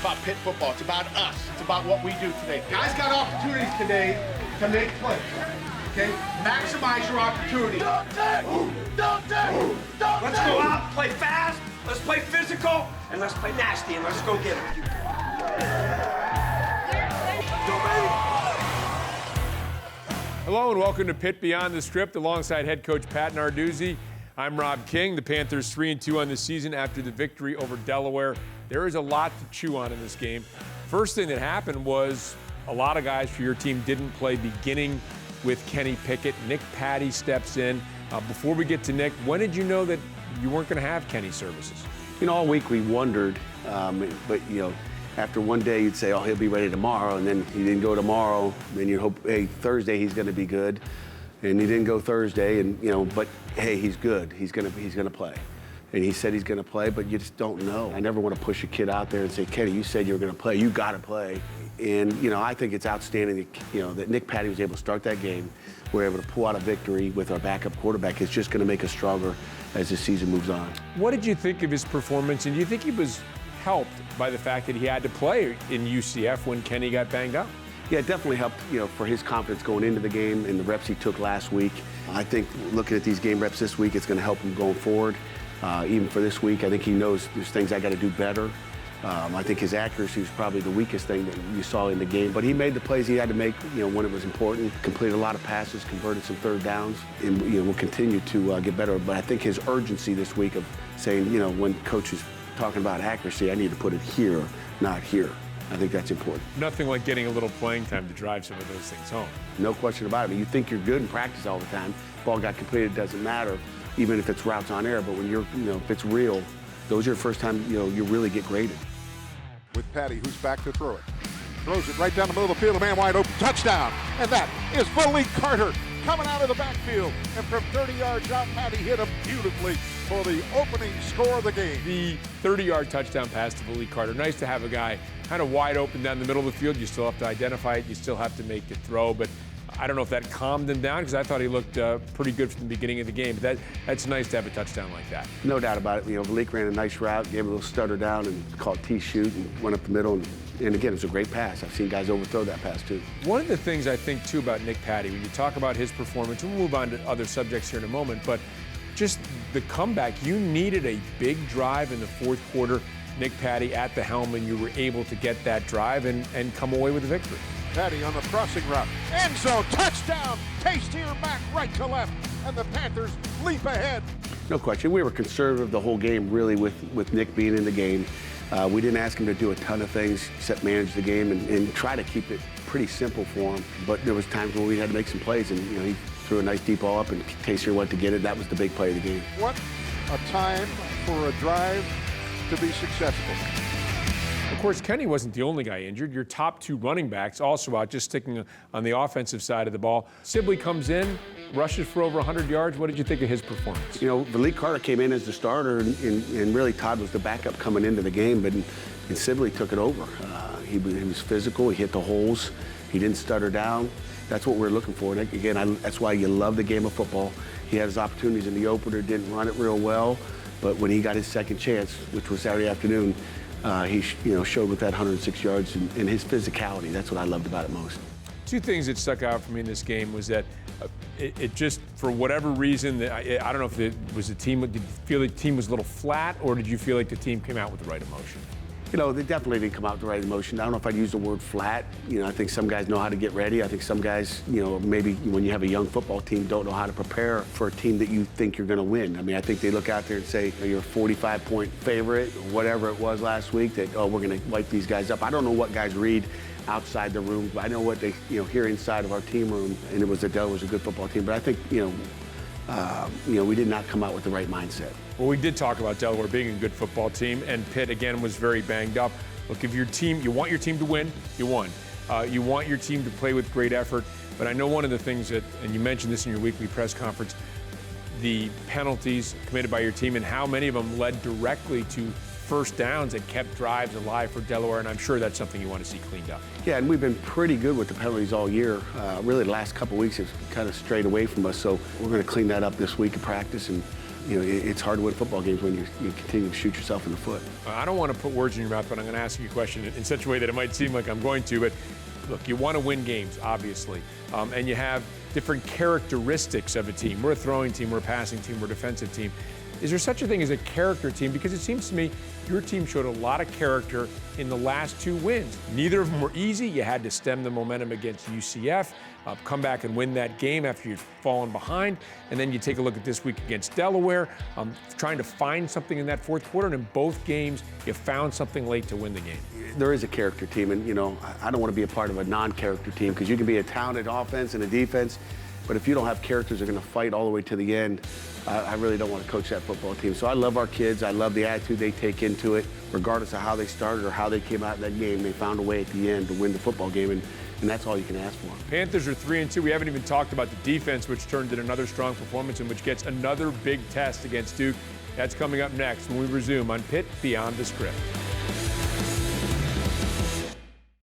about Pitt football. It's about us. It's about what we do today. Guys got opportunities today to make plays. Okay? Maximize your opportunity. Don't take! Don't take! Don't Let's go out, play fast, let's play physical, and let's play nasty, and let's go get it. Hello and welcome to Pitt Beyond the Script alongside head coach Pat Narduzzi. I'm Rob King. The Panthers 3-2 on the season after the victory over Delaware. There is a lot to chew on in this game. First thing that happened was a lot of guys for your team didn't play, beginning with Kenny Pickett. Nick Patty steps in. Before we get to Nick, when did you know that you weren't going to have Kenny's services? You know, all week we wondered, but, you know, after one day you'd say, oh, he'll be ready tomorrow, and then he didn't go tomorrow, then you hope, hey, Thursday he's going to be good, and he didn't go Thursday, and, you know, but, hey, he's good. He's going to play. And he said he's going to play, but you just don't know. I never want to push a kid out there and say, Kenny, you said you were going to play. You got to play. And, you know, I think it's outstanding that, you know, that Nick Patty was able to start that game. We're able to pull out a victory with our backup quarterback. It's just going to make us stronger as the season moves on. What did you think of his performance, and do you think he was helped by the fact that he had to play in UCF when Kenny got banged up? Yeah, it definitely helped, you know, for his confidence going into the game and the reps he took last week. I think looking at these game reps this week, it's going to help him going forward. Even for this week, I think he knows there's things I got to do better. I think his accuracy was probably the weakest thing that you saw in the game. But he made the plays he had to make, you know, when it was important. Completed a lot of passes, converted some third downs, and, you know, will continue to get better. But I think his urgency this week of saying, you know, when coach is talking about accuracy, I need to put it here, not here. I think that's important. Nothing like getting a little playing time to drive some of those things home. No question about it. I mean, you think you're good in practice all the time. Ball got completed, it doesn't matter, even if it's routes on air. But when you're, you know, if it's real, those are your first time, you know, you really get graded. With Patty, who's back to throw it. Throws it right down the middle of the field, a man wide open, touchdown. And that is Malik Carter coming out of the backfield. And from 30 yards out, Patty hit him beautifully for the opening score of the game. The 30-yard touchdown pass to Malik Carter. Nice to have a guy kind of wide open down the middle of the field. You still have to identify it. You still have to make the throw. But I don't know if that calmed him down, because I thought he looked pretty good from the beginning of the game. But that's nice to have a touchdown like that. No doubt about it. You know, Malik ran a nice route, gave a little stutter down, and called T-shoot, and went up the middle. And again, it's a great pass. I've seen guys overthrow that pass, too. One of the things I think, too, about Nick Patty, when you talk about his performance, and we'll move on to other subjects here in a moment, but just the comeback, you needed a big drive in the fourth quarter. Nick Patty at the helm, and you were able to get that drive and come away with a victory. Patty on the crossing route. End zone, touchdown! Taste here back right to left, and the Panthers leap ahead. No question. We were conservative the whole game, really, with Nick being in the game. We didn't ask him to do a ton of things except manage the game and try to keep it pretty simple for him. But there was times where we had to make some plays, and, you know, he threw a nice deep ball up, and Tayseer went to get it. That was the big play of the game. What a time for a drive to be successful. Of course, Kenny wasn't the only guy injured. Your top two running backs also out, just sticking on the offensive side of the ball. Sibley comes in, rushes for over 100 yards. What did you think of his performance? You know, Malik Carter came in as the starter, and really Todd was the backup coming into the game, but and Sibley took it over. He was physical. He hit the holes. He didn't stutter down. That's what we're looking for. And again, that's why you love the game of football. He had his opportunities in the opener, didn't run it real well, but when he got his second chance, which was Saturday afternoon, he showed with that 106 yards and his physicality. That's what I loved about it most. Two things that stuck out for me in this game was that it just, for whatever reason, I don't know if it was the team, did you feel the team was a little flat, or did you feel like the team came out with the right emotion? You know, they definitely didn't come out with the right emotion. I don't know if I'd use the word flat. You know, I think some guys know how to get ready. I think some guys, you know, maybe when you have a young football team, don't know how to prepare for a team that you think you're going to win. I mean, I think they look out there and say, you're a 45-point favorite, or whatever it was last week, that, oh, we're going to wipe these guys up. I don't know what guys read outside the room, but I know what they, you know, hear inside of our team room, and it was that Delaware was a good football team. But I think, you know, we did not come out with the right mindset. Well, we did talk about Delaware being a good football team, and Pitt, again, was very banged up. Look, if your team, you want your team to win, you won. You want your team to play with great effort, but I know one of the things that, and you mentioned this in your weekly press conference, the penalties committed by your team and how many of them led directly to first downs that kept drives alive for Delaware, and I'm sure that's something you want to see cleaned up. Yeah, and we've been pretty good with the penalties all year. Really, the last couple of weeks have kind of strayed away from us, so we're going to clean that up this week in practice and it's hard to win football games when you continue to shoot yourself in the foot. I don't want to put words in your mouth, but I'm going to ask you a question in such a way that it might seem like I'm going to. But look, you want to win games, obviously, and you have different characteristics of a team. We're a throwing team, we're a passing team, we're a defensive team. Is there such a thing as a character team? Because it seems to me your team showed a lot of character in the last 2 wins. Neither of them were easy. You had to stem the momentum against UCF, come back and win that game after you'd fallen behind. And then you take a look at this week against Delaware, trying to find something in that fourth quarter. And in both games, you found something late to win the game. There is a character team, and I don't want to be a part of a non-character team, because you can be a talented offense and a defense, but if you don't have characters that are going to fight all the way to the end, I really don't want to coach that football team. So I love our kids. I love the attitude they take into it. Regardless of how they started or how they came out of that game, they found a way at the end to win the football game, and that's all you can ask for. Panthers are 3-2. We haven't even talked about the defense, which turned in another strong performance and which gets another big test against Duke. That's coming up next when we resume on Pitt Beyond the Script.